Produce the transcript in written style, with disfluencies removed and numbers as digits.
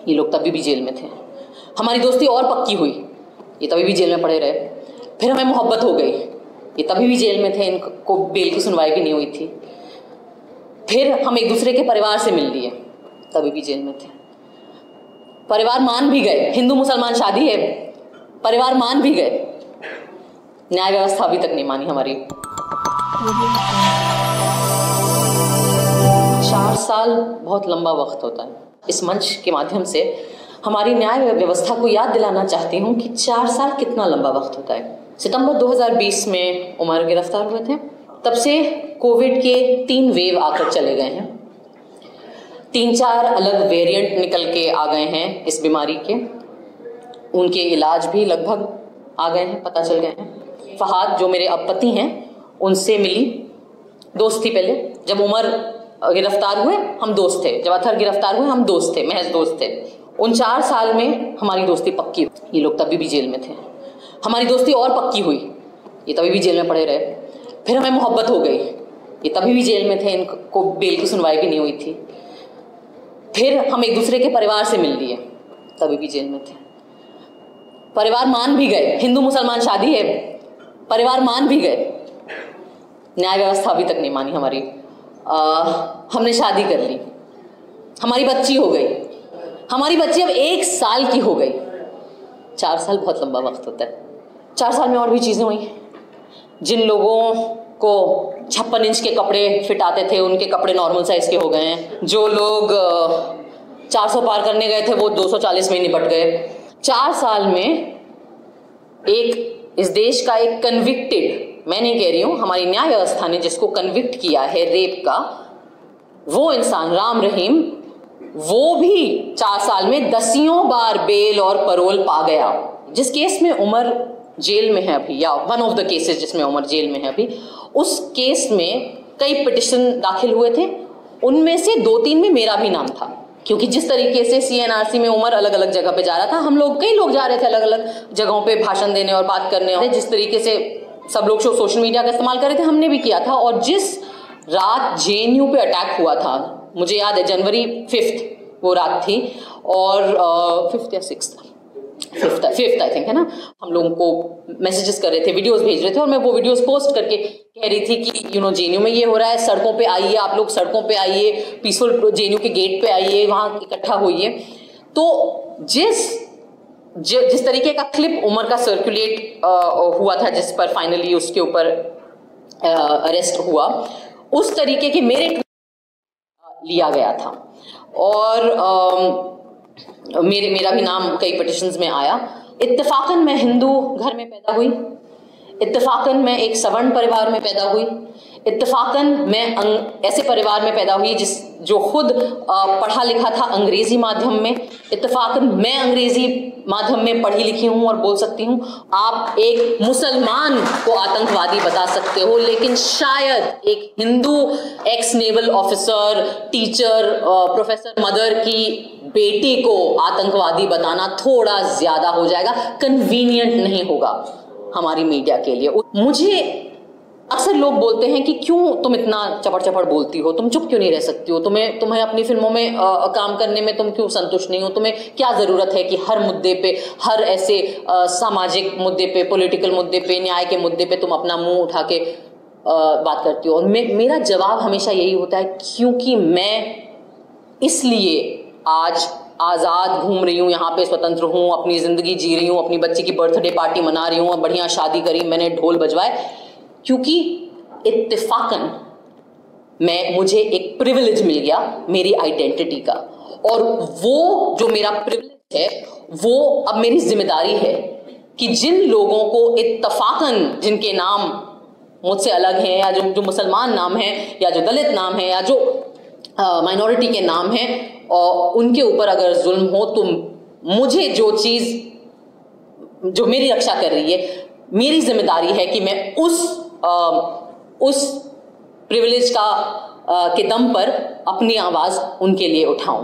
ये लोग तभी भी जेल में थे। हमारी दोस्ती और पक्की हुई, ये तभी भी जेल में पड़े रहे। फिर हमें मोहब्बत हो गई, ये तभी भी जेल में थे, इनको बेल की सुनवाई भी नहीं हुई थी। फिर हम एक दूसरे के परिवार से मिल लिए, तभी भी जेल में थे। परिवार मान भी गए, हिंदू मुसलमान शादी है, परिवार मान भी गए, न्याय व्यवस्था अभी तक नहीं मानी हमारी। 4 साल बहुत लंबा वक्त होता है। इस मंच के माध्यम से हमारी न्याय व्यवस्था को याद दिलाना चाहती हूँ कि 4 साल कितना लंबा वक्त होता है। सितंबर 2020 में उमर गिरफ्तार हुए थे, तब से कोविड के 3 वेव आकर चले गए हैं। 3-4 अलग वेरिएंट निकल के आ गए हैं इस बीमारी के, उनके इलाज भी लगभग आ गए हैं, पता चल गए हैं। फहाद जो मेरे अब पति हैं, उनसे मिली, दोस्त थी पहले। जब उमर गिरफ्तार हुए हम दोस्त थे, जब अतहर गिरफ्तार हुए हम दोस्त थे, महज दोस्त थे। उन 4 साल में हमारी दोस्ती पक्की हुई। ये लोग तभी भी जेल में थे, हमारी दोस्ती और पक्की हुई, ये तभी भी जेल में पड़े रहे। फिर हमें मोहब्बत हो गई, ये तभी भी जेल में थे, इनको बेल की सुनवाई भी नहीं हुई थी। फिर हम एक दूसरे के परिवार से मिल लिए, तभी भी जेल में थे। परिवार मान भी गए, हिंदू मुसलमान शादी है, परिवार मान भी गए, न्याय व्यवस्था अभी तक नहीं मानी हमारी। हमने शादी कर ली, हमारी बच्ची हो गई, हमारी बच्ची अब 1 साल की हो गई। 4 साल बहुत लंबा वक्त होता है। 4 साल में और भी चीज़ें हुई। जिन लोगों को 56 इंच के कपड़े फिट आते थे, उनके कपड़े नॉर्मल साइज के हो गए हैं। जो लोग 400 पार करने गए थे, वो 240 में निपट गए। 4 साल में एक इस देश का एक कन्विक्टेड, मैं नहीं कह रही हूँ, हमारी न्याय व्यवस्था ने जिसको कन्विक्ट किया है रेप का, वो इंसान राम रहीम, वो भी 4 साल में 10 बार बेल और पैरोल पा गया। जिस केस में उमर जेल में है अभी, या वन ऑफ द केसेस जिसमें उमर जेल में है अभी, उस केस में कई पिटिशन दाखिल हुए थे, उनमें से 2-3 में मेरा भी नाम था। क्योंकि जिस तरीके से CNRC में उमर अलग अलग जगह पे जा रहा था, हम लोग कई लोग जा रहे थे अलग अलग जगहों पे भाषण देने और बात करने, और जिस तरीके से सब लोग सोशल मीडिया का इस्तेमाल कर रहे थे, हमने भी किया था। और जिस रात JNU पे अटैक हुआ था, मुझे याद है जनवरी 5 वो रात थी, और 5th या 6th, 5th आई थिंक, है ना। हम लोगों को मैसेजेस कर रहे थे, वीडियोस भेज रहे थे, और मैं वो वीडियोस पोस्ट करके कह रही थी कि JNU में ये हो रहा है, सड़कों पे आइए, आप लोग सड़कों पे आइए, पीसफुल JNU के गेट पे आइए, वहाँ इकट्ठा होइए। तो जिस तरीके का क्लिप उमर का सर्कुलेट हुआ था, जिस पर फाइनली उसके ऊपर अरेस्ट हुआ, उस तरीके के मेरे लिया गया था, और मेरा भी नाम कई पिटिशंस में आया। इत्तेफाकन मैं हिंदू घर में पैदा हुई, इत्तेफाकन मैं एक सवर्ण परिवार में पैदा हुई, इत्तेफाकन मैं ऐसे परिवार में पैदा हुई जो खुद पढ़ा लिखा था अंग्रेजी माध्यम में। इत्तेफाकन मैं अंग्रेजी माध्यम में पढ़ी लिखी हूँ और बोल सकती हूँ। आप एक मुसलमान को आतंकवादी बता सकते हो, लेकिन शायद एक Hindu x naval officer, teacher, professor mother की बेटी को आतंकवादी बताना थोड़ा ज्यादा हो जाएगा, कन्वीनियंट नहीं होगा हमारी मीडिया के लिए। मुझे अक्सर लोग बोलते हैं कि क्यों तुम इतना चपड़ चपड़ बोलती हो, तुम चुप क्यों नहीं रह सकती हो, तुम्हें अपनी फिल्मों में काम करने में तुम क्यों संतुष्ट नहीं हो, तुम्हें क्या जरूरत है कि हर मुद्दे पे, हर ऐसे सामाजिक मुद्दे पे, पॉलिटिकल मुद्दे पे, न्याय के मुद्दे पे तुम अपना मुंह उठा के बात करती हो। और मेरा जवाब हमेशा यही होता है, क्योंकि मैं इसलिए आज आज़ाद घूम रही हूँ, यहाँ पे स्वतंत्र हूँ, अपनी ज़िंदगी जी रही हूँ, अपनी बच्ची की बर्थडे पार्टी मना रही हूँ, बढ़िया शादी करी, मैंने ढोल बजवाए, क्योंकि इत्तेफाकन मुझे एक प्रिविलेज मिल गया मेरी आइडेंटिटी का, और वो जो मेरा प्रिविलेज है वो अब मेरी जिम्मेदारी है कि जिन लोगों को इत्तेफाकन, जिनके नाम मुझसे अलग हैं, या जो मुसलमान नाम है, या जो दलित नाम है, या जो माइनॉरिटी के नाम हैं, और उनके ऊपर अगर जुल्म हो, तो मुझे जो चीज़ जो मेरी रक्षा कर रही है, मेरी जिम्मेदारी है कि मैं उस प्रिविलेज के दम पर अपनी आवाज़ उनके लिए उठाऊं।